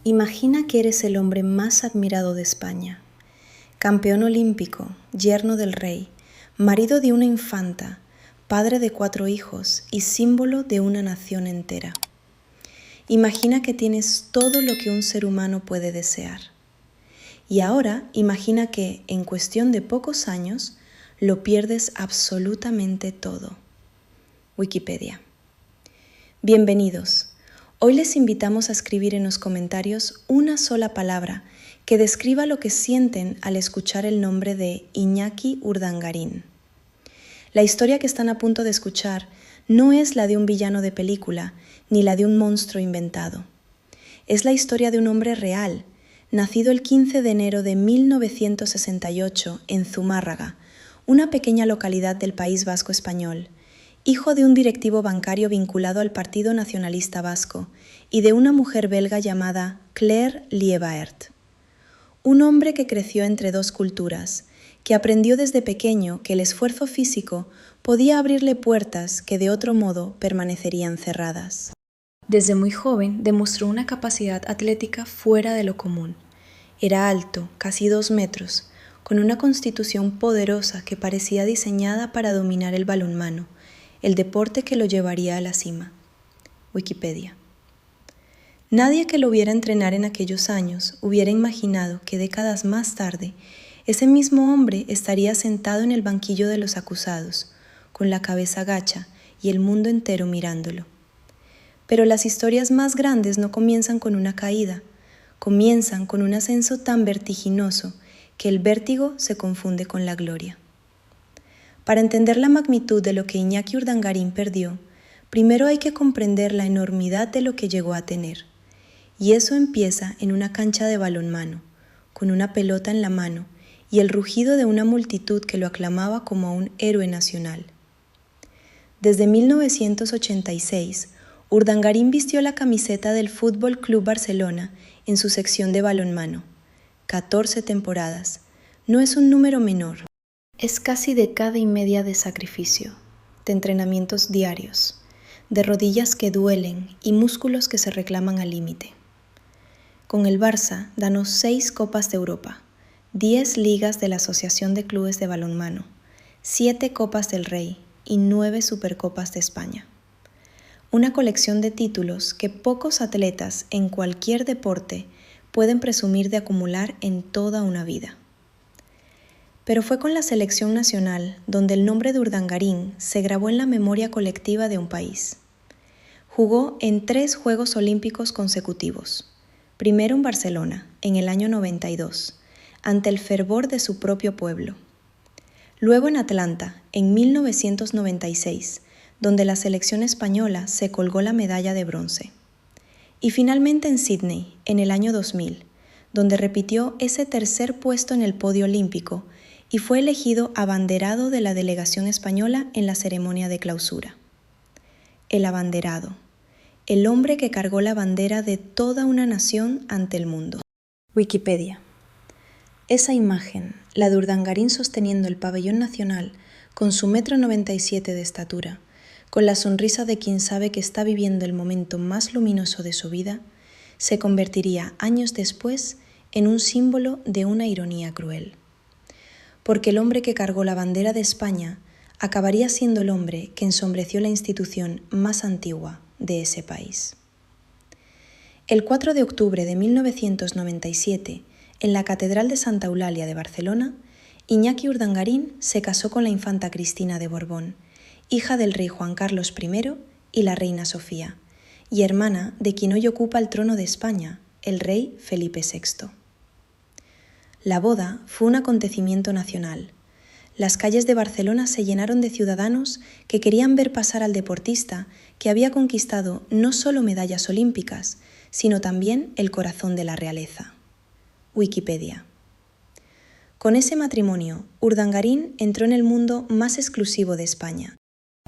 Imagina que eres el hombre más admirado de España, campeón olímpico, yerno del rey, marido de una infanta, padre de 4 hijos y símbolo de una nación entera. Imagina que tienes todo lo que un ser humano puede desear. Y ahora imagina que, en cuestión de pocos años, lo pierdes absolutamente todo. Wikipedia. Bienvenidos. Hoy les invitamos a escribir en los comentarios una sola palabra que describa lo que sienten al escuchar el nombre de Iñaki Urdangarín. La historia que están a punto de escuchar no es la de un villano de película ni la de un monstruo inventado. Es la historia de un hombre real, nacido el 15 de enero de 1968 en Zumárraga, una pequeña localidad del País Vasco español, hijo de un directivo bancario vinculado al Partido Nacionalista Vasco y de una mujer belga llamada Claire Liebaert. Un hombre que creció entre 2 culturas, que aprendió desde pequeño que el esfuerzo físico podía abrirle puertas que de otro modo permanecerían cerradas. Desde muy joven demostró una capacidad atlética fuera de lo común. Era alto, casi 2 metros, con una constitución poderosa que parecía diseñada para dominar el balonmano, el deporte que lo llevaría a la cima. Wikipedia. Nadie que lo viera entrenar en aquellos años hubiera imaginado que décadas más tarde ese mismo hombre estaría sentado en el banquillo de los acusados, con la cabeza gacha y el mundo entero mirándolo. Pero las historias más grandes no comienzan con una caída, comienzan con un ascenso tan vertiginoso que el vértigo se confunde con la gloria. Para entender la magnitud de lo que Iñaki Urdangarín perdió, primero hay que comprender la enormidad de lo que llegó a tener. Y eso empieza en una cancha de balonmano, con una pelota en la mano y el rugido de una multitud que lo aclamaba como a un héroe nacional. Desde 1986, Urdangarín vistió la camiseta del Fútbol Club Barcelona en su sección de balonmano. 14 temporadas. No es un número menor. Es casi década y media de sacrificio, de entrenamientos diarios, de rodillas que duelen y músculos que se reclaman al límite. Con el Barça ganó 6 Copas de Europa, 10 ligas de la Asociación de Clubes de Balonmano, 7 Copas del Rey y 9 Supercopas de España. Una colección de títulos que pocos atletas en cualquier deporte pueden presumir de acumular en toda una vida. Pero fue con la selección nacional donde el nombre de Urdangarín se grabó en la memoria colectiva de un país. Jugó en 3 Juegos Olímpicos consecutivos. Primero en Barcelona, en el año 92, ante el fervor de su propio pueblo. Luego en Atlanta, en 1996, donde la selección española se colgó la medalla de bronce. Y finalmente en Sydney, en el año 2000, donde repitió ese tercer puesto en el podio olímpico y fue elegido abanderado de la delegación española en la ceremonia de clausura. El abanderado, el hombre que cargó la bandera de toda una nación ante el mundo. Wikipedia. Esa imagen, la de Urdangarín sosteniendo el pabellón nacional con su 1,97 m de estatura, con la sonrisa de quien sabe que está viviendo el momento más luminoso de su vida, se convertiría años después en un símbolo de una ironía cruel. Porque el hombre que cargó la bandera de España acabaría siendo el hombre que ensombreció la institución más antigua de ese país. El 4 de octubre de 1997, en la Catedral de Santa Eulalia de Barcelona, Iñaki Urdangarín se casó con la infanta Cristina de Borbón, hija del rey Juan Carlos I y la reina Sofía, y hermana de quien hoy ocupa el trono de España, el rey Felipe VI. La boda fue un acontecimiento nacional. Las calles de Barcelona se llenaron de ciudadanos que querían ver pasar al deportista que había conquistado no solo medallas olímpicas, sino también el corazón de la realeza. Wikipedia. Con ese matrimonio, Urdangarín entró en el mundo más exclusivo de España.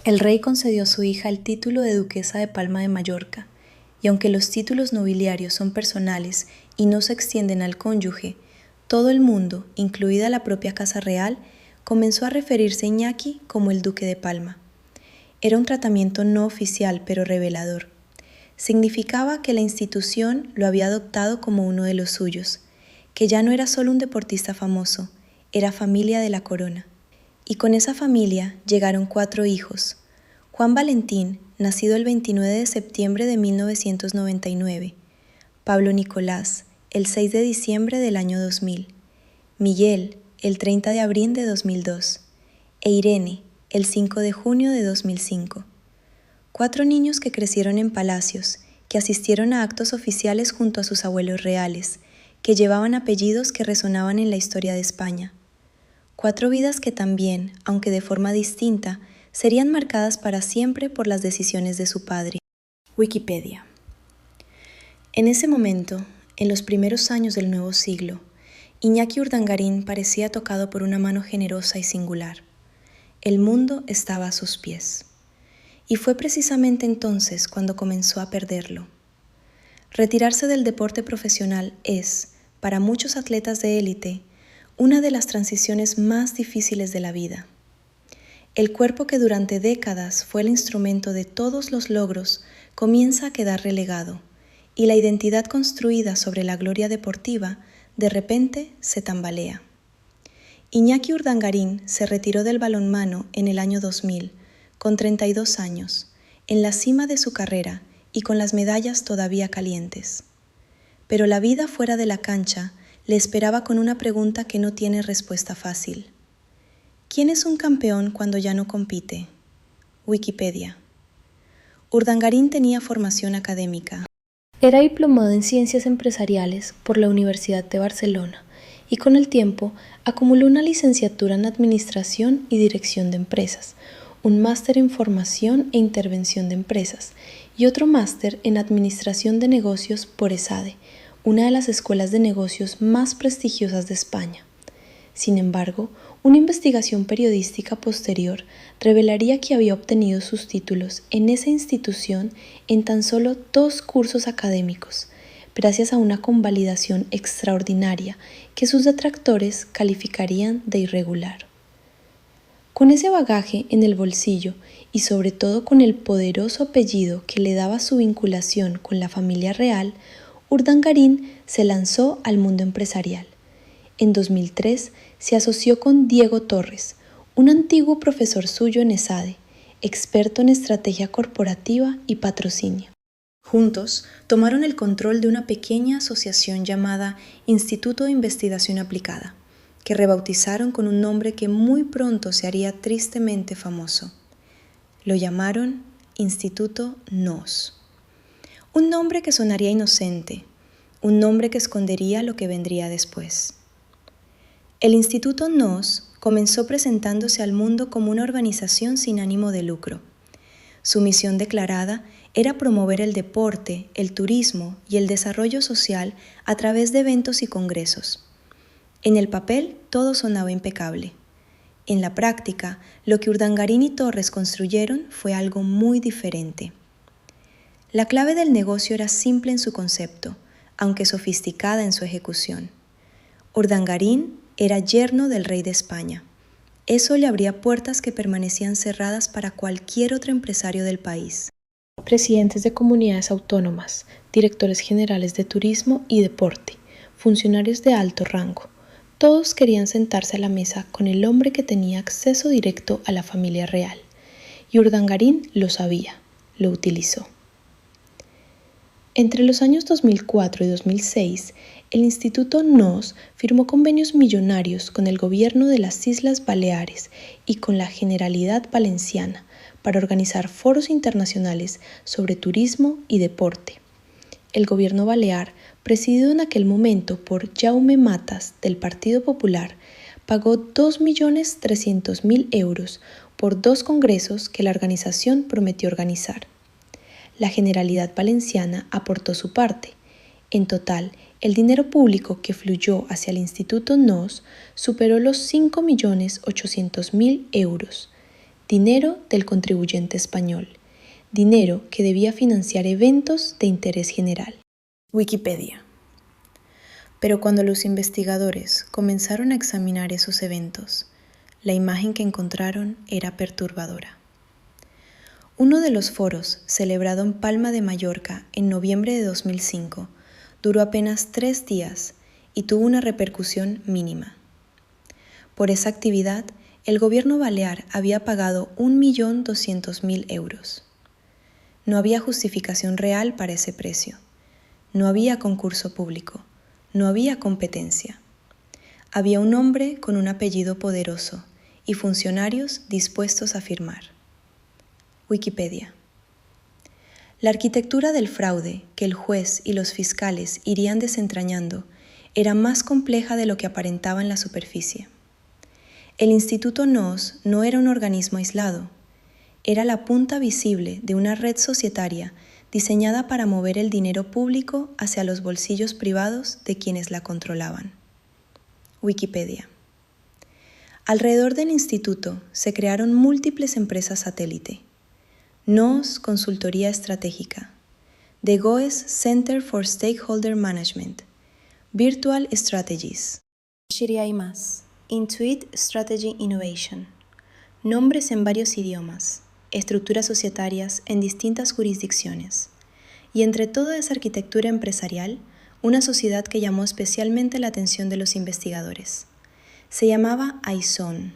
El rey concedió a su hija el título de duquesa de Palma de Mallorca, y aunque los títulos nobiliarios son personales y no se extienden al cónyuge, todo el mundo, incluida la propia Casa Real, comenzó a referirse a Iñaki como el Duque de Palma. Era un tratamiento no oficial pero revelador. Significaba que la institución lo había adoptado como uno de los suyos, que ya no era solo un deportista famoso, era familia de la corona. Y con esa familia llegaron 4 hijos. Juan Valentín, nacido el 29 de septiembre de 1999. Pablo Nicolás, el 6 de diciembre del año 2000. Miguel, el 30 de abril de 2002. E Irene, el 5 de junio de 2005. 4 niños que crecieron en palacios, que asistieron a actos oficiales junto a sus abuelos reales, que llevaban apellidos que resonaban en la historia de España. 4 vidas que también, aunque de forma distinta, serían marcadas para siempre por las decisiones de su padre. Wikipedia. En ese momento, en los primeros años del nuevo siglo, Iñaki Urdangarín parecía tocado por una mano generosa y singular. El mundo estaba a sus pies. Y fue precisamente entonces cuando comenzó a perderlo. Retirarse del deporte profesional es, para muchos atletas de élite, una de las transiciones más difíciles de la vida. El cuerpo que durante décadas fue el instrumento de todos los logros comienza a quedar relegado, y la identidad construida sobre la gloria deportiva de repente se tambalea. Iñaki Urdangarín se retiró del balonmano en el año 2000, con 32 años, en la cima de su carrera y con las medallas todavía calientes. Pero la vida fuera de la cancha le esperaba con una pregunta que no tiene respuesta fácil. ¿Quién es un campeón cuando ya no compite? Wikipedia. Urdangarín tenía formación académica. Era diplomado en Ciencias Empresariales por la Universidad de Barcelona y con el tiempo acumuló una licenciatura en Administración y Dirección de Empresas, un máster en Formación e Intervención de Empresas y otro máster en Administración de Negocios por ESADE, una de las escuelas de negocios más prestigiosas de España. Sin embargo, una investigación periodística posterior revelaría que había obtenido sus títulos en esa institución en tan solo 2 cursos académicos, gracias a una convalidación extraordinaria que sus detractores calificarían de irregular. Con ese bagaje en el bolsillo y sobre todo con el poderoso apellido que le daba su vinculación con la familia real, Urdangarín se lanzó al mundo empresarial. En 2003 se asoció con Diego Torres, un antiguo profesor suyo en ESADE, experto en estrategia corporativa y patrocinio. Juntos tomaron el control de una pequeña asociación llamada Instituto de Investigación Aplicada, que rebautizaron con un nombre que muy pronto se haría tristemente famoso. Lo llamaron Instituto NOS. Un nombre que sonaría inocente, un nombre que escondería lo que vendría después. El Instituto NOS comenzó presentándose al mundo como una organización sin ánimo de lucro. Su misión declarada era promover el deporte, el turismo y el desarrollo social a través de eventos y congresos. En el papel todo sonaba impecable. En la práctica, lo que Urdangarín y Torres construyeron fue algo muy diferente. La clave del negocio era simple en su concepto, aunque sofisticada en su ejecución. Urdangarín era yerno del rey de España. Eso le abría puertas que permanecían cerradas para cualquier otro empresario del país. Presidentes de comunidades autónomas, directores generales de turismo y deporte, funcionarios de alto rango, todos querían sentarse a la mesa con el hombre que tenía acceso directo a la familia real. Y Urdangarín lo sabía, lo utilizó. Entre los años 2004 y 2006, el Instituto NOS firmó convenios millonarios con el gobierno de las Islas Baleares y con la Generalidad Valenciana para organizar foros internacionales sobre turismo y deporte. El gobierno balear, presidido en aquel momento por Jaume Matas del Partido Popular, pagó 2.300.000 euros por 2 congresos que la organización prometió organizar. La Generalidad Valenciana aportó su parte. En total, el dinero público que fluyó hacia el Instituto NOS superó los 5.800.000 euros, dinero del contribuyente español, dinero que debía financiar eventos de interés general. Wikipedia. Pero cuando los investigadores comenzaron a examinar esos eventos, la imagen que encontraron era perturbadora. Uno de los foros, celebrado en Palma de Mallorca en noviembre de 2005, duró apenas 3 días y tuvo una repercusión mínima. Por esa actividad, el gobierno balear había pagado 1.200.000 euros. No había justificación real para ese precio. No había concurso público. No había competencia. Había un hombre con un apellido poderoso y funcionarios dispuestos a firmar. Wikipedia. La arquitectura del fraude que el juez y los fiscales irían desentrañando era más compleja de lo que aparentaba en la superficie. El Instituto NOS no era un organismo aislado, era la punta visible de una red societaria diseñada para mover el dinero público hacia los bolsillos privados de quienes la controlaban. Wikipedia. Alrededor del instituto se crearon múltiples empresas satélite. NOS Consultoría Estratégica, The GOES Center for Stakeholder Management, Virtual Strategies, Shiriai Más, Intuit Strategy Innovation, nombres en varios idiomas, estructuras societarias en distintas jurisdicciones, y entre toda esa arquitectura empresarial, una sociedad que llamó especialmente la atención de los investigadores. Se llamaba Aizón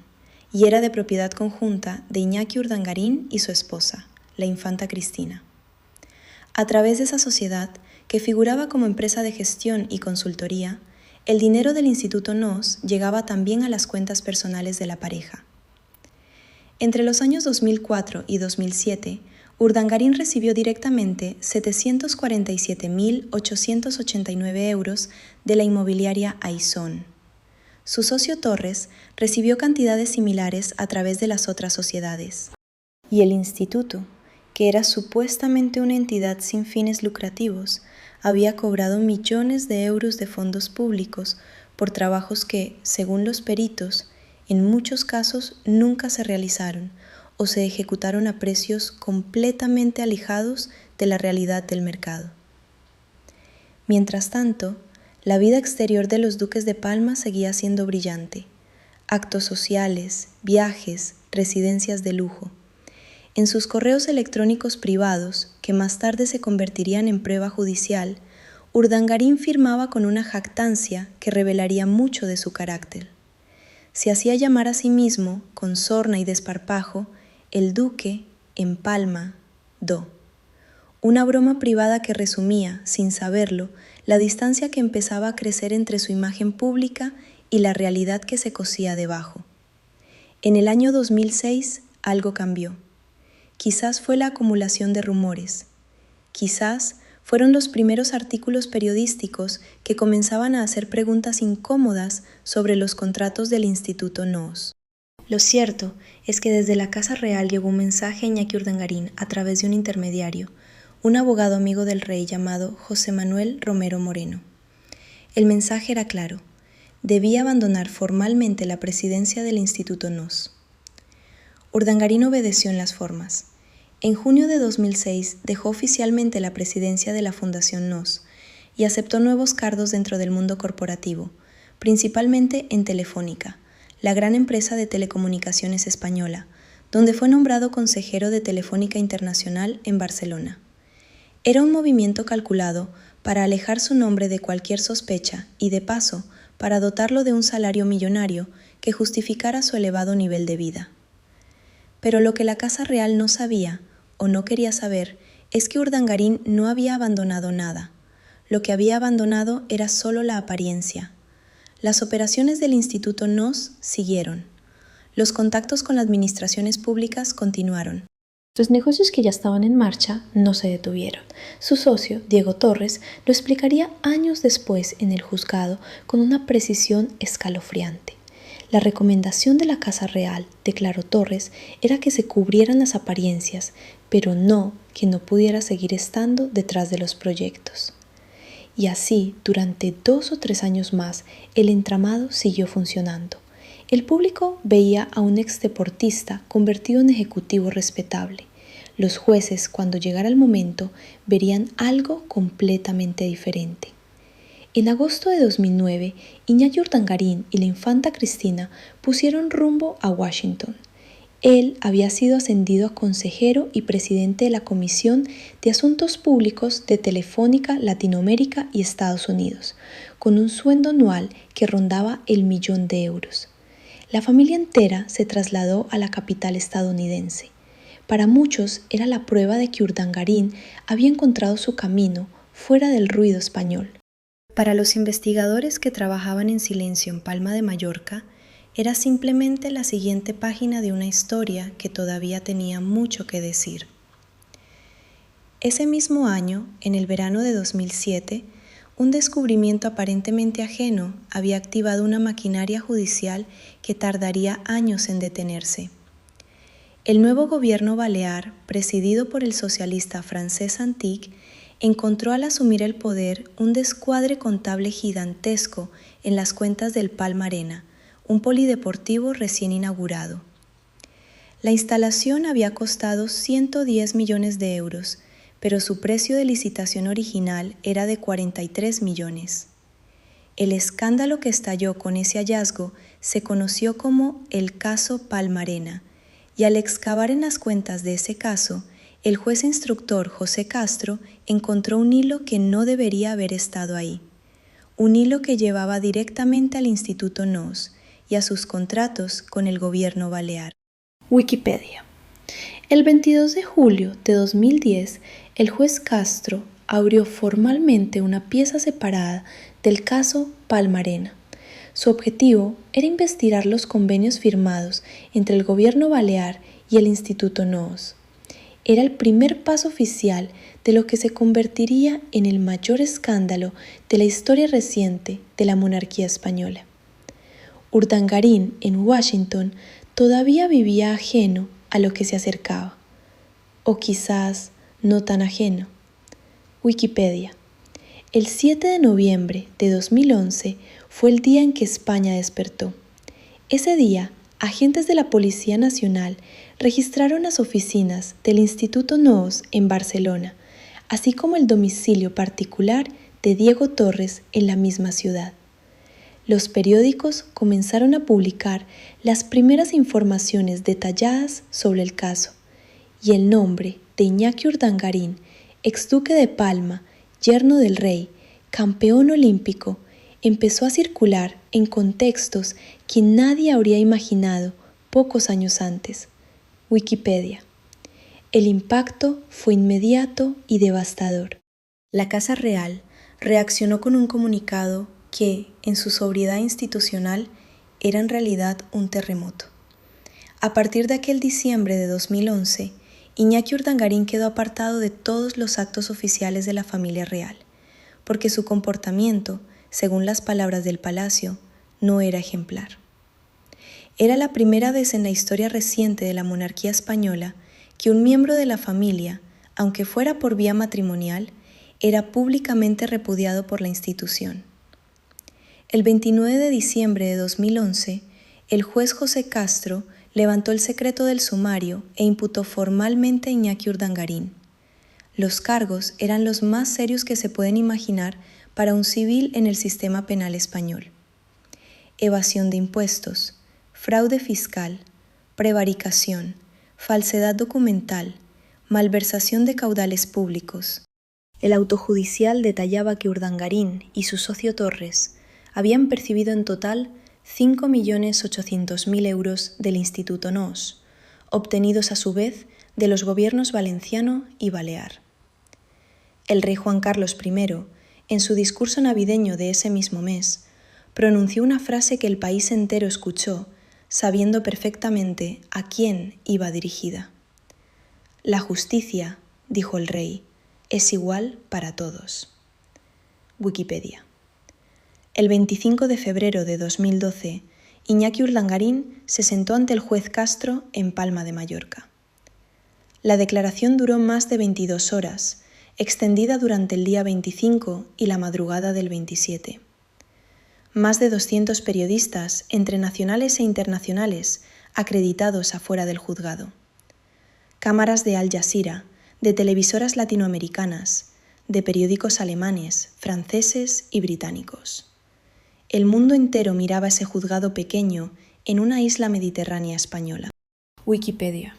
y era de propiedad conjunta de Iñaki Urdangarín y su esposa, la infanta Cristina. A través de esa sociedad, que figuraba como empresa de gestión y consultoría, el dinero del Instituto NOS llegaba también a las cuentas personales de la pareja. Entre los años 2004 y 2007, Urdangarín recibió directamente 747.889 euros de la inmobiliaria Aizón. Su socio Torres recibió cantidades similares a través de las otras sociedades. Y el instituto, que era supuestamente una entidad sin fines lucrativos, había cobrado millones de euros de fondos públicos por trabajos que, según los peritos, en muchos casos nunca se realizaron o se ejecutaron a precios completamente alejados de la realidad del mercado. Mientras tanto, la vida exterior de los duques de Palma seguía siendo brillante. Actos sociales, viajes, residencias de lujo. En sus correos electrónicos privados, que más tarde se convertirían en prueba judicial, Urdangarín firmaba con una jactancia que revelaría mucho de su carácter. Se hacía llamar a sí mismo, con sorna y desparpajo, el duque en Palma do. Una broma privada que resumía, sin saberlo, la distancia que empezaba a crecer entre su imagen pública y la realidad que se cosía debajo. En el año 2006 algo cambió. Quizás fue la acumulación de rumores. Quizás fueron los primeros artículos periodísticos que comenzaban a hacer preguntas incómodas sobre los contratos del Instituto NOS. Lo cierto es que desde la Casa Real llegó un mensaje a Iñaki Urdangarín a través de un intermediario, un abogado amigo del rey llamado José Manuel Romero Moreno. El mensaje era claro: debía abandonar formalmente la presidencia del Instituto NOS. Urdangarín obedeció en las formas. En junio de 2006 dejó oficialmente la presidencia de la Fundación NOS y aceptó nuevos cargos dentro del mundo corporativo, principalmente en Telefónica, la gran empresa de telecomunicaciones española, donde fue nombrado consejero de Telefónica Internacional en Barcelona. Era un movimiento calculado para alejar su nombre de cualquier sospecha y, de paso, para dotarlo de un salario millonario que justificara su elevado nivel de vida. Pero lo que la Casa Real no sabía, o no quería saber, es que Urdangarín no había abandonado nada. Lo que había abandonado era solo la apariencia. Las operaciones del Instituto NOS siguieron. Los contactos con las administraciones públicas continuaron. Los negocios que ya estaban en marcha no se detuvieron. Su socio, Diego Torres, lo explicaría años después en el juzgado con una precisión escalofriante. La recomendación de la Casa Real, declaró Torres, era que se cubrieran las apariencias, pero no que no pudiera seguir estando detrás de los proyectos. Y así, durante 2 o 3 años más, el entramado siguió funcionando. El público veía a un exdeportista convertido en ejecutivo respetable. Los jueces, cuando llegara el momento, verían algo completamente diferente. En agosto de 2009, Iñaki Urdangarín y la infanta Cristina pusieron rumbo a Washington. Él había sido ascendido a consejero y presidente de la Comisión de Asuntos Públicos de Telefónica Latinoamérica y Estados Unidos, con un sueldo anual que rondaba el €1.000.000. La familia entera se trasladó a la capital estadounidense. Para muchos era la prueba de que Urdangarín había encontrado su camino fuera del ruido español. Para los investigadores que trabajaban en silencio en Palma de Mallorca, era simplemente la siguiente página de una historia que todavía tenía mucho que decir. Ese mismo año, en el verano de 2007, un descubrimiento aparentemente ajeno había activado una maquinaria judicial que tardaría años en detenerse. El nuevo gobierno balear, presidido por el socialista Francesc Antich, encontró al asumir el poder un descuadre contable gigantesco en las cuentas del Palma Arena, un polideportivo recién inaugurado. La instalación había costado 110 millones de euros, pero su precio de licitación original era de 43 millones. El escándalo que estalló con ese hallazgo se conoció como el caso Palma Arena, y al excavar en las cuentas de ese caso, el juez instructor José Castro encontró un hilo que no debería haber estado ahí, un hilo que llevaba directamente al Instituto NOS y a sus contratos con el gobierno balear. Wikipedia. El 22 de julio de 2010, el juez Castro abrió formalmente una pieza separada del caso Palma Arena. Su objetivo era investigar los convenios firmados entre el gobierno balear y el Instituto NOS. Era el primer paso oficial de lo que se convertiría en el mayor escándalo de la historia reciente de la monarquía española. Urdangarín, en Washington, todavía vivía ajeno a lo que se acercaba. O quizás no tan ajeno. Wikipedia. El 7 de noviembre de 2011 fue el día en que España despertó. Ese día, agentes de la Policía Nacional registraron las oficinas del Instituto NOS en Barcelona, así como el domicilio particular de Diego Torres en la misma ciudad. Los periódicos comenzaron a publicar las primeras informaciones detalladas sobre el caso, y el nombre de Iñaki Urdangarín, exduque de Palma, yerno del rey, campeón olímpico, empezó a circular en contextos que nadie habría imaginado pocos años antes. Wikipedia. El impacto fue inmediato y devastador. La Casa Real reaccionó con un comunicado que, en su sobriedad institucional, era en realidad un terremoto. A partir de aquel diciembre de 2011, Iñaki Urdangarín quedó apartado de todos los actos oficiales de la familia real, porque su comportamiento, según las palabras del palacio, no era ejemplar. Era la primera vez en la historia reciente de la monarquía española que un miembro de la familia, aunque fuera por vía matrimonial, era públicamente repudiado por la institución. El 29 de diciembre de 2011, el juez José Castro levantó el secreto del sumario e imputó formalmente a Iñaki Urdangarín. Los cargos eran los más serios que se pueden imaginar para un civil en el sistema penal español: evasión de impuestos, fraude fiscal, prevaricación, falsedad documental, malversación de caudales públicos. El auto judicial detallaba que Urdangarín y su socio Torres habían percibido en total 5.800.000 euros del Instituto NOS, obtenidos a su vez de los gobiernos valenciano y balear. El rey Juan Carlos I, en su discurso navideño de ese mismo mes, pronunció una frase que el país entero escuchó, sabiendo perfectamente a quién iba dirigida. La justicia, dijo el rey, es igual para todos. Wikipedia. El 25 de febrero de 2012, Iñaki Urdangarín se sentó ante el juez Castro en Palma de Mallorca. La declaración duró más de 22 horas, extendida durante el día 25 y la madrugada del 27. Más de 200 periodistas, entre nacionales e internacionales, acreditados afuera del juzgado. Cámaras de Al Jazeera, de televisoras latinoamericanas, de periódicos alemanes, franceses y británicos. El mundo entero miraba ese juzgado pequeño en una isla mediterránea española. Wikipedia.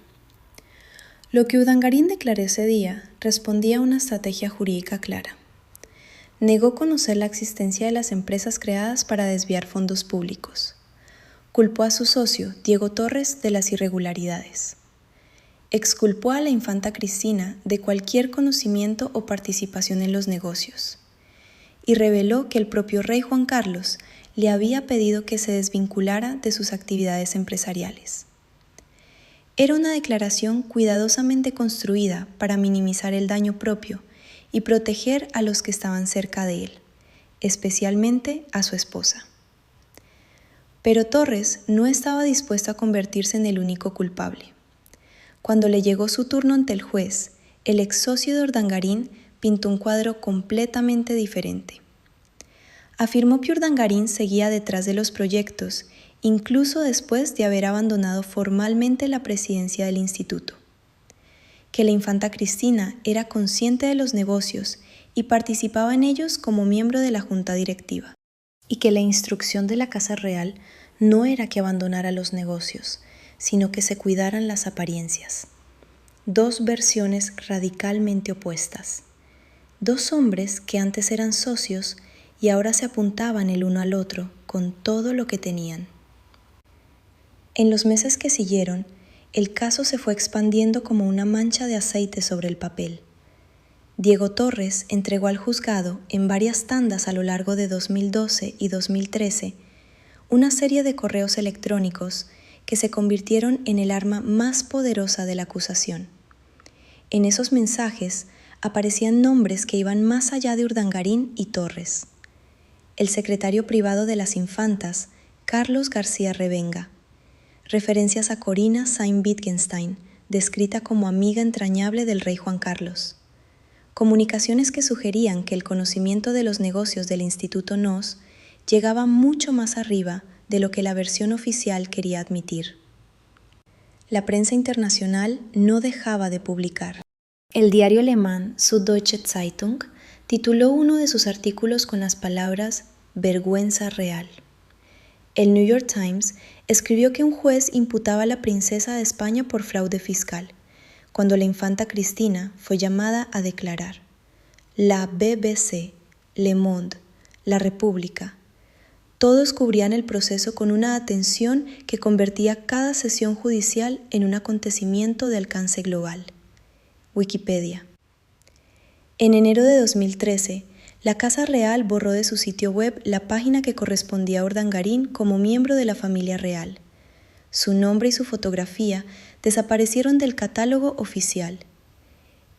Lo que Urdangarín declaró ese día respondía a una estrategia jurídica clara. Negó conocer la existencia de las empresas creadas para desviar fondos públicos. Culpó a su socio, Diego Torres, de las irregularidades. Exculpó a la infanta Cristina de cualquier conocimiento o participación en los negocios. Y reveló que el propio rey Juan Carlos le había pedido que se desvinculara de sus actividades empresariales. Era una declaración cuidadosamente construida para minimizar el daño propio y proteger a los que estaban cerca de él, especialmente a su esposa. Pero Torres no estaba dispuesto a convertirse en el único culpable. Cuando le llegó su turno ante el juez, el ex socio de Urdangarín pintó un cuadro completamente diferente. Afirmó que Urdangarín seguía detrás de los proyectos, incluso después de haber abandonado formalmente la presidencia del instituto. Que la infanta Cristina era consciente de los negocios y participaba en ellos como miembro de la junta directiva. Y que la instrucción de la Casa Real no era que abandonara los negocios, sino que se cuidaran las apariencias. Dos versiones radicalmente opuestas. Dos hombres que antes eran socios y ahora se apuntaban el uno al otro con todo lo que tenían. En los meses que siguieron, el caso se fue expandiendo como una mancha de aceite sobre el papel. Diego Torres entregó al juzgado en varias tandas a lo largo de 2012 y 2013 una serie de correos electrónicos que se convirtieron en el arma más poderosa de la acusación. En esos mensajes aparecían nombres que iban más allá de Urdangarín y Torres. El secretario privado de las infantas, Carlos García Revenga. Referencias a Corina Sayn-Wittgenstein, descrita como amiga entrañable del rey Juan Carlos. Comunicaciones que sugerían que el conocimiento de los negocios del Instituto Nos llegaba mucho más arriba de lo que la versión oficial quería admitir. La prensa internacional no dejaba de publicar. El diario alemán Süddeutsche Zeitung tituló uno de sus artículos con las palabras «vergüenza real». El New York Times escribió que un juez imputaba a la princesa de España por fraude fiscal, cuando la infanta Cristina fue llamada a declarar. La BBC, Le Monde, La República, todos cubrían el proceso con una atención que convertía cada sesión judicial en un acontecimiento de alcance global. Wikipedia. En enero de 2013, la Casa Real borró de su sitio web la página que correspondía a Urdangarín como miembro de la familia real. Su nombre y su fotografía desaparecieron del catálogo oficial.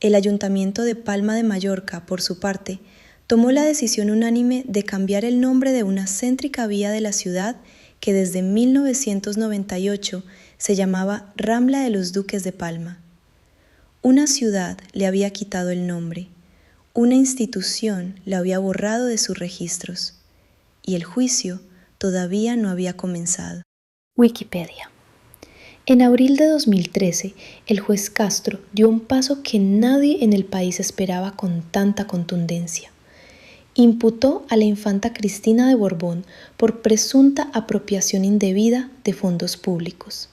El Ayuntamiento de Palma de Mallorca, por su parte, tomó la decisión unánime de cambiar el nombre de una céntrica vía de la ciudad que desde 1998 se llamaba Rambla de los Duques de Palma. Una ciudad le había quitado el nombre. Una institución lo había borrado de sus registros, y el juicio todavía no había comenzado. Wikipedia. En abril de 2013, el juez Castro dio un paso que nadie en el país esperaba con tanta contundencia. Imputó a la infanta Cristina de Borbón por presunta apropiación indebida de fondos públicos.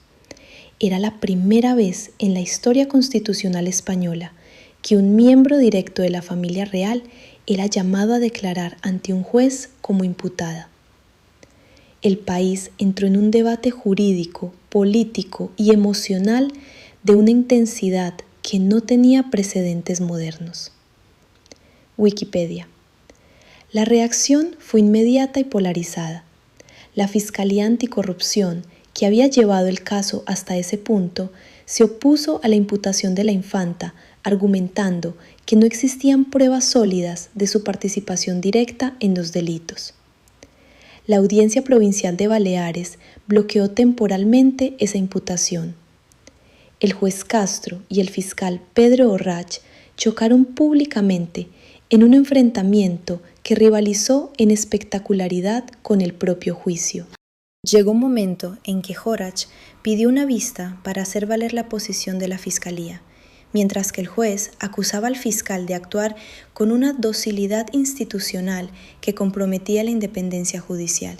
Era la primera vez en la historia constitucional española que un miembro directo de la familia real era llamado a declarar ante un juez como imputada. El país entró en un debate jurídico, político y emocional de una intensidad que no tenía precedentes modernos. Wikipedia. La reacción fue inmediata y polarizada. La Fiscalía Anticorrupción, que había llevado el caso hasta ese punto, se opuso a la imputación de la infanta, argumentando que no existían pruebas sólidas de su participación directa en los delitos. La Audiencia Provincial de Baleares bloqueó temporalmente esa imputación. El juez Castro y el fiscal Pedro Orrach chocaron públicamente en un enfrentamiento que rivalizó en espectacularidad con el propio juicio. Llegó un momento en que Orrach pidió una vista para hacer valer la posición de la fiscalía, mientras que el juez acusaba al fiscal de actuar con una docilidad institucional que comprometía la independencia judicial.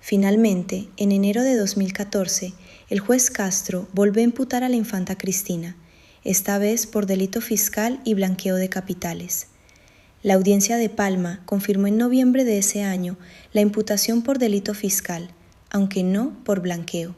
Finalmente, en enero de 2014, el juez Castro volvió a imputar a la infanta Cristina, esta vez por delito fiscal y blanqueo de capitales. La audiencia de Palma confirmó en noviembre de ese año la imputación por delito fiscal, aunque no por blanqueo.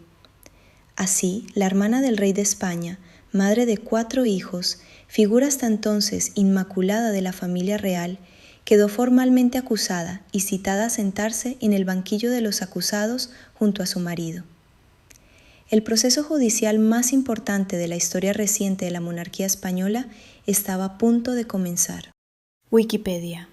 Así, la hermana del rey de España, madre de 4 hijos, figura hasta entonces inmaculada de la familia real, quedó formalmente acusada y citada a sentarse en el banquillo de los acusados junto a su marido. El proceso judicial más importante de la historia reciente de la monarquía española estaba a punto de comenzar. Wikipedia.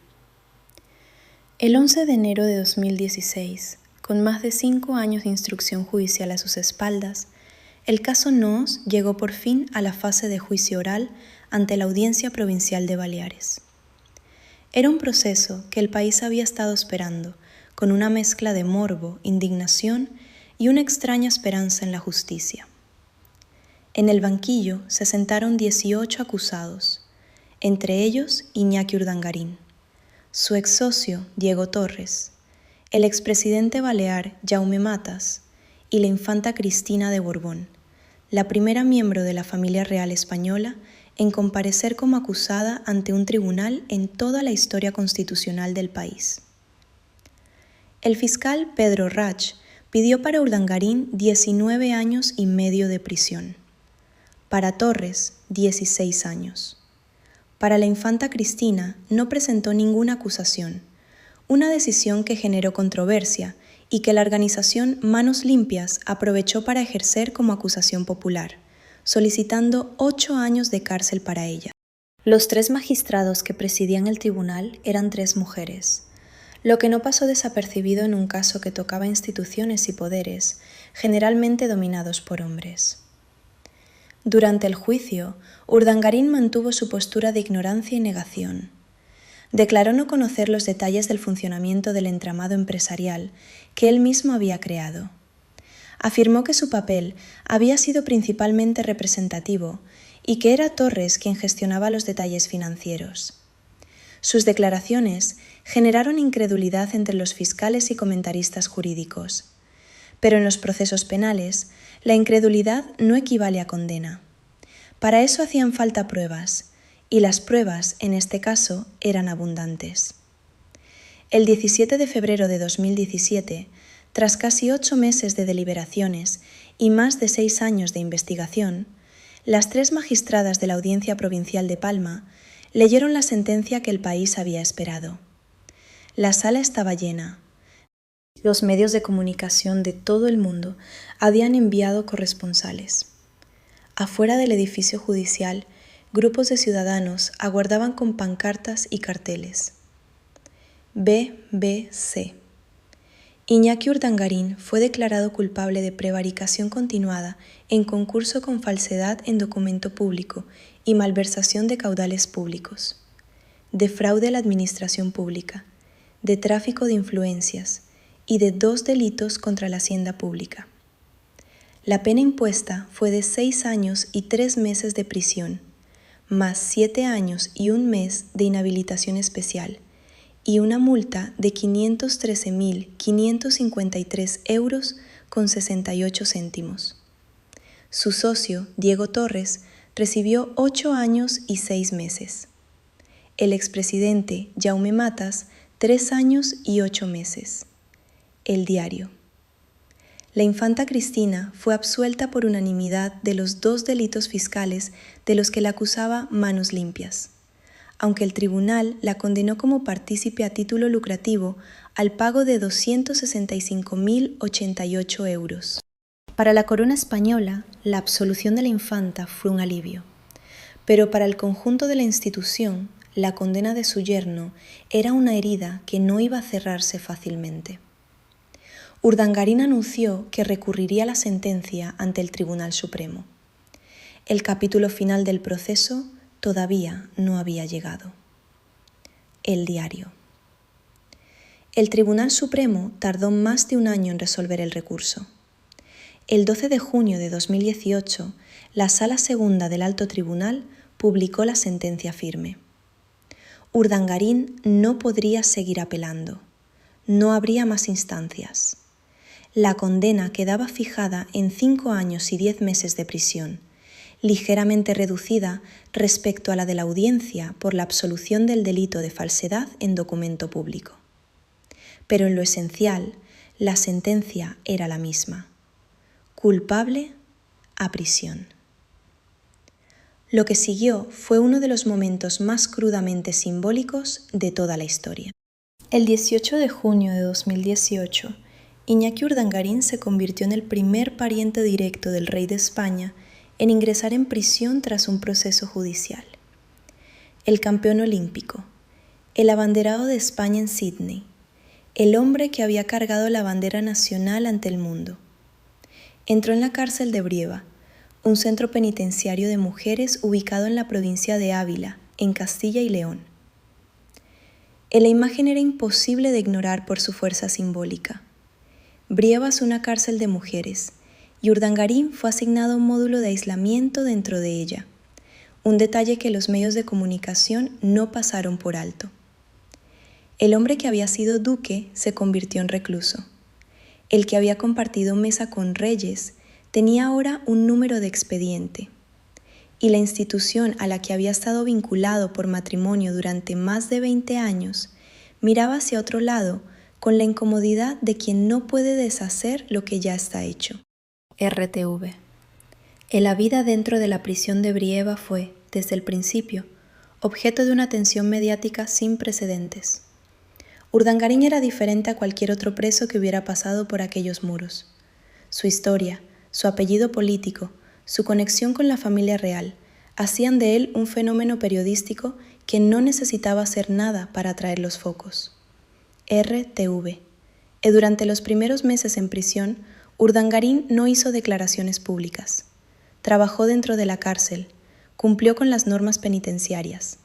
El 11 de enero de 2016, con más de 5 años de instrucción judicial a sus espaldas, el caso Noos llegó por fin a la fase de juicio oral ante la Audiencia Provincial de Baleares. Era un proceso que el país había estado esperando, con una mezcla de morbo, indignación y una extraña esperanza en la justicia. En el banquillo se sentaron 18 acusados, entre ellos Iñaki Urdangarín, su ex socio Diego Torres, el expresidente balear Jaume Matas y la infanta Cristina de Borbón, la primera miembro de la familia real española en comparecer como acusada ante un tribunal en toda la historia constitucional del país. El fiscal Pedro Rach pidió para Urdangarín 19 años y medio de prisión, para Torres 16 años. Para la infanta Cristina no presentó ninguna acusación, una decisión que generó controversia y que la organización Manos Limpias aprovechó para ejercer como acusación popular, solicitando 8 años de cárcel para ella. Los 3 magistrados que presidían el tribunal eran 3 mujeres, lo que no pasó desapercibido en un caso que tocaba instituciones y poderes, generalmente dominados por hombres. Durante el juicio, Urdangarín mantuvo su postura de ignorancia y negación. Declaró no conocer los detalles del funcionamiento del entramado empresarial que él mismo había creado. Afirmó que su papel había sido principalmente representativo y que era Torres quien gestionaba los detalles financieros. Sus declaraciones generaron incredulidad entre los fiscales y comentaristas jurídicos. Pero en los procesos penales, la incredulidad no equivale a condena. Para eso hacían falta pruebas, y las pruebas, en este caso, eran abundantes. El 17 de febrero de 2017, tras casi 8 meses de deliberaciones y más de 6 años de investigación, las 3 magistradas de la Audiencia Provincial de Palma leyeron la sentencia que el país había esperado. La sala estaba llena. Los medios de comunicación de todo el mundo habían enviado corresponsales. Afuera del edificio judicial, grupos de ciudadanos aguardaban con pancartas y carteles. BBC. Iñaki Urdangarín fue declarado culpable de prevaricación continuada en concurso con falsedad en documento público y malversación de caudales públicos, de fraude a la administración pública, de tráfico de influencias y de 2 delitos contra la hacienda pública. La pena impuesta fue de 6 años y 3 meses de prisión, más 7 años y 1 mes de inhabilitación especial y una multa de 513.553 euros con 68 céntimos. Su socio, Diego Torres, recibió 8 años y 6 meses. El expresidente Jaume Matas, 3 años y 8 meses. El diario. La infanta Cristina fue absuelta por unanimidad de los 2 delitos fiscales de los que la acusaba Manos Limpias, aunque el tribunal la condenó como partícipe a título lucrativo al pago de 265.088 euros. Para la corona española, la absolución de la infanta fue un alivio, pero para el conjunto de la institución, la condena de su yerno era una herida que no iba a cerrarse fácilmente. Urdangarín anunció que recurriría la sentencia ante el Tribunal Supremo. El capítulo final del proceso todavía no había llegado. El diario. El Tribunal Supremo tardó más de 1 año en resolver el recurso. El 12 de junio de 2018, la Sala Segunda del Alto Tribunal publicó la sentencia firme. Urdangarín no podría seguir apelando. No habría más instancias. La condena quedaba fijada en 5 años y 10 meses de prisión, ligeramente reducida respecto a la de la audiencia por la absolución del delito de falsedad en documento público. Pero en lo esencial, la sentencia era la misma: culpable a prisión. Lo que siguió fue uno de los momentos más crudamente simbólicos de toda la historia. El 18 de junio de 2018, Iñaki Urdangarín se convirtió en el primer pariente directo del rey de España en ingresar en prisión tras un proceso judicial. El campeón olímpico, el abanderado de España en Sydney, el hombre que había cargado la bandera nacional ante el mundo, entró en la cárcel de Brieva, un centro penitenciario de mujeres ubicado en la provincia de Ávila, en Castilla y León. La imagen era imposible de ignorar por su fuerza simbólica. Brieva es una cárcel de mujeres, y Urdangarín fue asignado a un módulo de aislamiento dentro de ella, un detalle que los medios de comunicación no pasaron por alto. El hombre que había sido duque se convirtió en recluso. El que había compartido mesa con reyes tenía ahora un número de expediente, y la institución a la que había estado vinculado por matrimonio durante más de 20 años miraba hacia otro lado con la incomodidad de quien no puede deshacer lo que ya está hecho. RTV. La vida dentro de la prisión de Brieva fue, desde el principio, objeto de una atención mediática sin precedentes. Urdangarín era diferente a cualquier otro preso que hubiera pasado por aquellos muros. Su historia, su apellido político, su conexión con la familia real, hacían de él un fenómeno periodístico que no necesitaba hacer nada para atraer los focos. RTV. Durante los primeros meses en prisión, Urdangarín no hizo declaraciones públicas. Trabajó dentro de la cárcel, cumplió con las normas penitenciarias.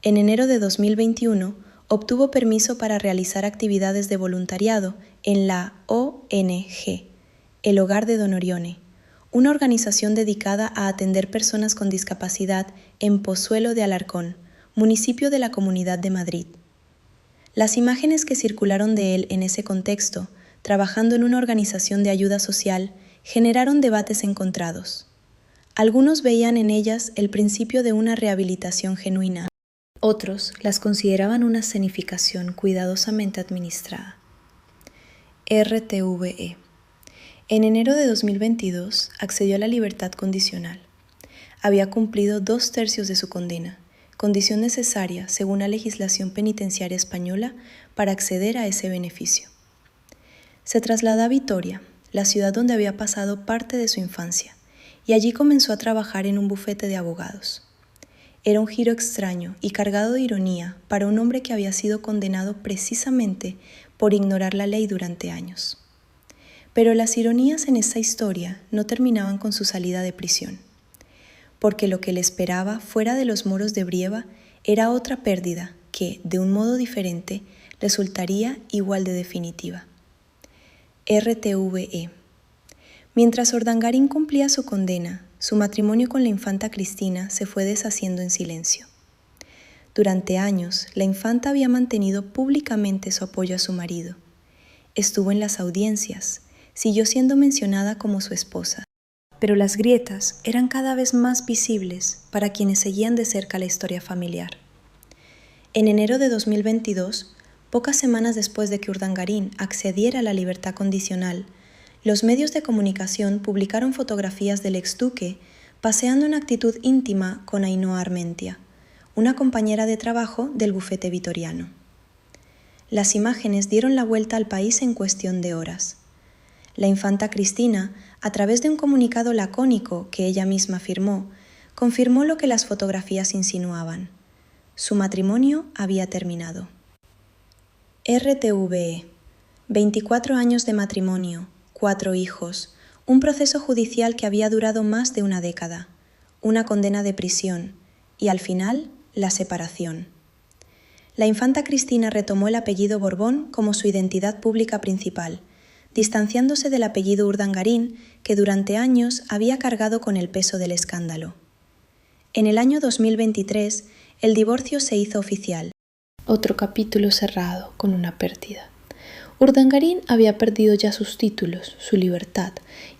En enero de 2021, obtuvo permiso para realizar actividades de voluntariado en la ONG, el Hogar de Don Orione, una organización dedicada a atender personas con discapacidad en Pozuelo de Alarcón, municipio de la Comunidad de Madrid. Las imágenes que circularon de él en ese contexto, trabajando en una organización de ayuda social, generaron debates encontrados. Algunos veían en ellas el principio de una rehabilitación genuina. Otros las consideraban una escenificación cuidadosamente administrada. RTVE. En enero de 2022 accedió a la libertad condicional. Había cumplido 2/3 de su condena, condición necesaria según la legislación penitenciaria española para acceder a ese beneficio. Se trasladó a Vitoria, la ciudad donde había pasado parte de su infancia, y allí comenzó a trabajar en un bufete de abogados. Era un giro extraño y cargado de ironía para un hombre que había sido condenado precisamente por ignorar la ley durante años. Pero las ironías en esa historia no terminaban con su salida de prisión, porque lo que le esperaba fuera de los muros de Brieva era otra pérdida que, de un modo diferente, resultaría igual de definitiva. RTVE. Mientras Urdangarín cumplía su condena, su matrimonio con la infanta Cristina se fue deshaciendo en silencio. Durante años, la infanta había mantenido públicamente su apoyo a su marido. Estuvo en las audiencias, siguió siendo mencionada como su esposa, pero las grietas eran cada vez más visibles para quienes seguían de cerca la historia familiar. En enero de 2022, pocas semanas después de que Urdangarín accediera a la libertad condicional, los medios de comunicación publicaron fotografías del exduque paseando en actitud íntima con Ainhoa Armentia, una compañera de trabajo del bufete vitoriano. Las imágenes dieron la vuelta al país en cuestión de horas. La infanta Cristina, a través de un comunicado lacónico que ella misma firmó, confirmó lo que las fotografías insinuaban. Su matrimonio había terminado. RTVE. 24 años de matrimonio, 4 hijos, un proceso judicial que había durado más de una década, una condena de prisión y, al final, la separación. La infanta Cristina retomó el apellido Borbón como su identidad pública principal, distanciándose del apellido Urdangarín que durante años había cargado con el peso del escándalo. En el año 2023, el divorcio se hizo oficial. Otro capítulo cerrado con una pérdida. Urdangarín había perdido ya sus títulos, su libertad,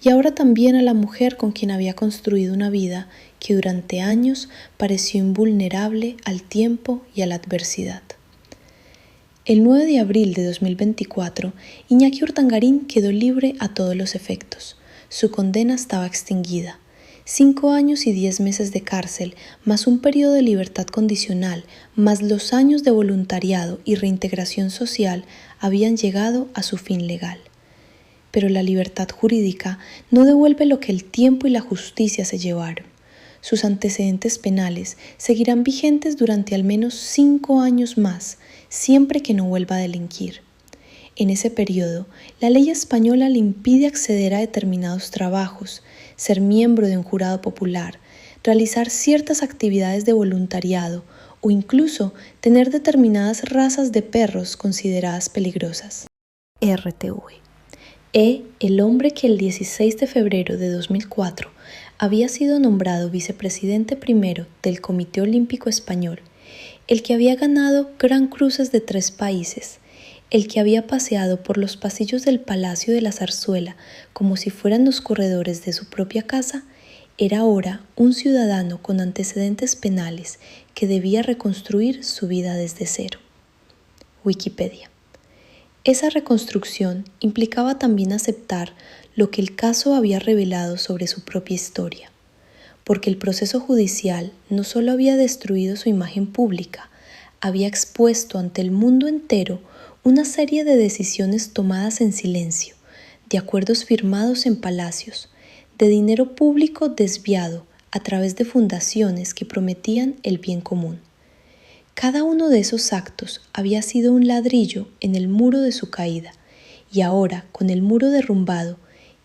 y ahora también a la mujer con quien había construido una vida que durante años pareció invulnerable al tiempo y a la adversidad. El 9 de abril de 2024, Iñaki Urdangarín quedó libre a todos los efectos. Su condena estaba extinguida. 5 años y 10 meses de cárcel, más un periodo de libertad condicional, más los años de voluntariado y reintegración social habían llegado a su fin legal. Pero la libertad jurídica no devuelve lo que el tiempo y la justicia se llevaron. Sus antecedentes penales seguirán vigentes durante al menos 5 años más, siempre que no vuelva a delinquir. En ese periodo, la ley española le impide acceder a determinados trabajos, ser miembro de un jurado popular, realizar ciertas actividades de voluntariado o incluso tener determinadas razas de perros consideradas peligrosas. RTV. El hombre que el 16 de febrero de 2004 había sido nombrado vicepresidente primero del Comité Olímpico Español, el que había ganado Gran Cruces de 3 países, el que había paseado por los pasillos del Palacio de la Zarzuela como si fueran los corredores de su propia casa, era ahora un ciudadano con antecedentes penales que debía reconstruir su vida desde cero. Wikipedia. Esa reconstrucción implicaba también aceptar lo que el caso había revelado sobre su propia historia, porque el proceso judicial no solo había destruido su imagen pública, había expuesto ante el mundo entero una serie de decisiones tomadas en silencio, de acuerdos firmados en palacios, de dinero público desviado a través de fundaciones que prometían el bien común. Cada uno de esos actos había sido un ladrillo en el muro de su caída, y ahora, con el muro derrumbado,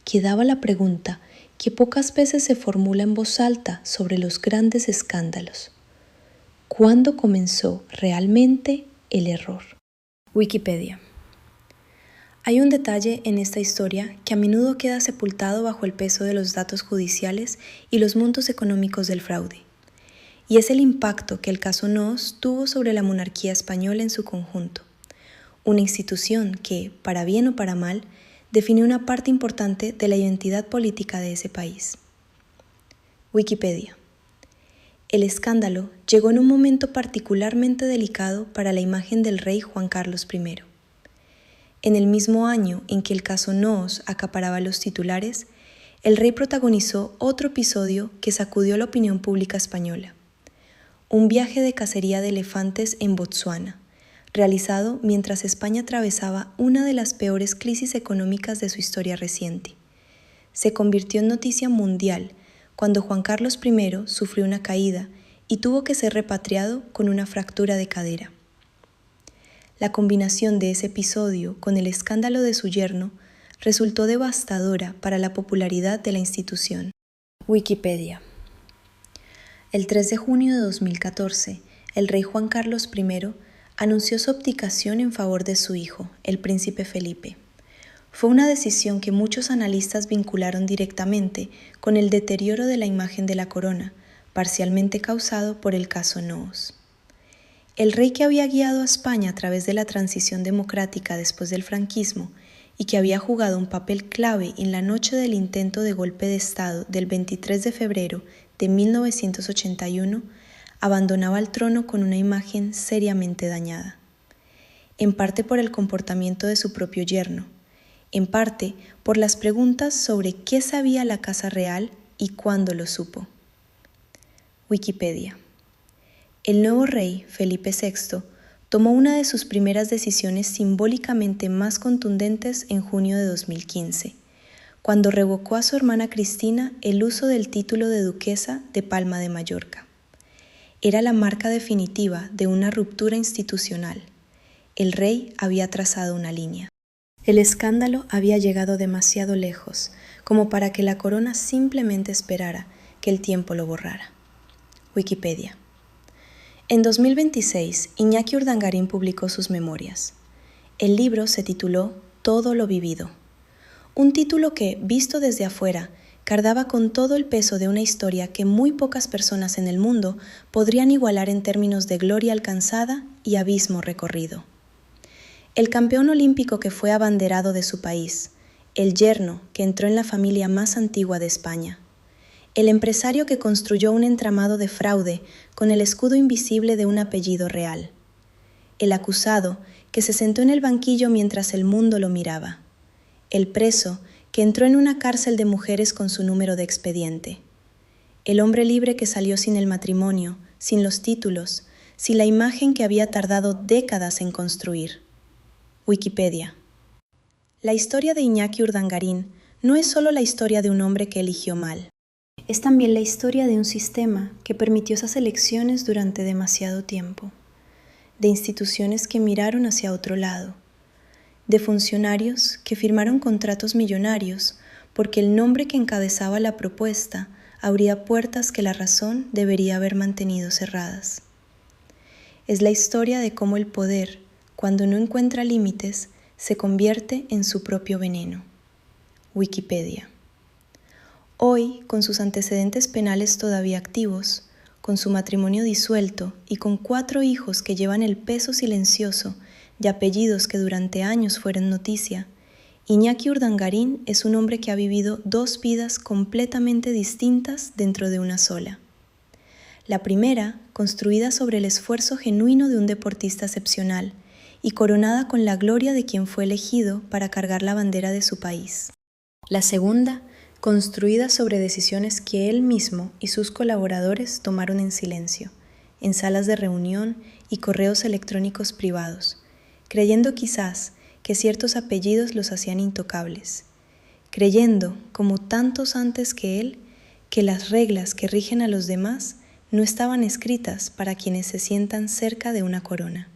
quedaba la pregunta que pocas veces se formula en voz alta sobre los grandes escándalos. ¿Cuándo comenzó realmente el error? Wikipedia. Hay un detalle en esta historia que a menudo queda sepultado bajo el peso de los datos judiciales y los montos económicos del fraude, y es el impacto que el caso Noos tuvo sobre la monarquía española en su conjunto, una institución que, para bien o para mal, define una parte importante de la identidad política de ese país. Wikipedia. El escándalo llegó en un momento particularmente delicado para la imagen del rey Juan Carlos I. En el mismo año en que el caso Noos acaparaba los titulares, el rey protagonizó otro episodio que sacudió la opinión pública española. Un viaje de cacería de elefantes en Botsuana, realizado mientras España atravesaba una de las peores crisis económicas de su historia reciente. Se convirtió en noticia mundial cuando Juan Carlos I sufrió una caída y tuvo que ser repatriado con una fractura de cadera. La combinación de ese episodio con el escándalo de su yerno resultó devastadora para la popularidad de la institución. Wikipedia. El 3 de junio de 2014, el rey Juan Carlos I anunció su abdicación en favor de su hijo, el príncipe Felipe. Fue una decisión que muchos analistas vincularon directamente con el deterioro de la imagen de la corona, parcialmente causado por el caso Noos. El rey que había guiado a España a través de la transición democrática después del franquismo y que había jugado un papel clave en la noche del intento de golpe de Estado del 23 de febrero de 1981, abandonaba el trono con una imagen seriamente dañada. En parte por el comportamiento de su propio yerno, en parte por las preguntas sobre qué sabía la Casa Real y cuándo lo supo. Wikipedia. El nuevo rey, Felipe VI, tomó una de sus primeras decisiones simbólicamente más contundentes en junio de 2015, cuando revocó a su hermana Cristina el uso del título de duquesa de Palma de Mallorca. Era la marca definitiva de una ruptura institucional. El rey había trazado una línea. El escándalo había llegado demasiado lejos, como para que la corona simplemente esperara que el tiempo lo borrara. Wikipedia. En 2026, Iñaki Urdangarín publicó sus memorias. El libro se tituló Todo lo vivido, un título que, visto desde afuera, cargaba con todo el peso de una historia que muy pocas personas en el mundo podrían igualar en términos de gloria alcanzada y abismo recorrido. el campeón olímpico que fue abanderado de su país, el yerno que entró en la familia más antigua de España, el empresario que construyó un entramado de fraude con el escudo invisible de un apellido real, el acusado que se sentó en el banquillo mientras el mundo lo miraba, el preso que entró en una cárcel de mujeres con su número de expediente, el hombre libre que salió sin el matrimonio, sin los títulos, sin la imagen que había tardado décadas en construir. Wikipedia. La historia de Iñaki Urdangarín no es solo la historia de un hombre que eligió mal. Es también la historia de un sistema que permitió esas elecciones durante demasiado tiempo, de instituciones que miraron hacia otro lado, de funcionarios que firmaron contratos millonarios porque el nombre que encabezaba la propuesta abría puertas que la razón debería haber mantenido cerradas. Es la historia de cómo el poder, cuando no encuentra límites, se convierte en su propio veneno. Wikipedia. Hoy, con sus antecedentes penales todavía activos, con su matrimonio disuelto y con 4 hijos que llevan el peso silencioso de apellidos que durante años fueron noticia, Iñaki Urdangarín es un hombre que ha vivido 2 vidas completamente distintas dentro de una sola. La primera, construida sobre el esfuerzo genuino de un deportista excepcional y coronada con la gloria de quien fue elegido para cargar la bandera de su país. La segunda, construida sobre decisiones que él mismo y sus colaboradores tomaron en silencio, en salas de reunión y correos electrónicos privados, creyendo quizás que ciertos apellidos los hacían intocables, creyendo, como tantos antes que él, que las reglas que rigen a los demás no estaban escritas para quienes se sientan cerca de una corona.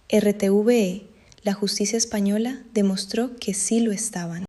RTVE, la justicia española, demostró que sí lo estaban.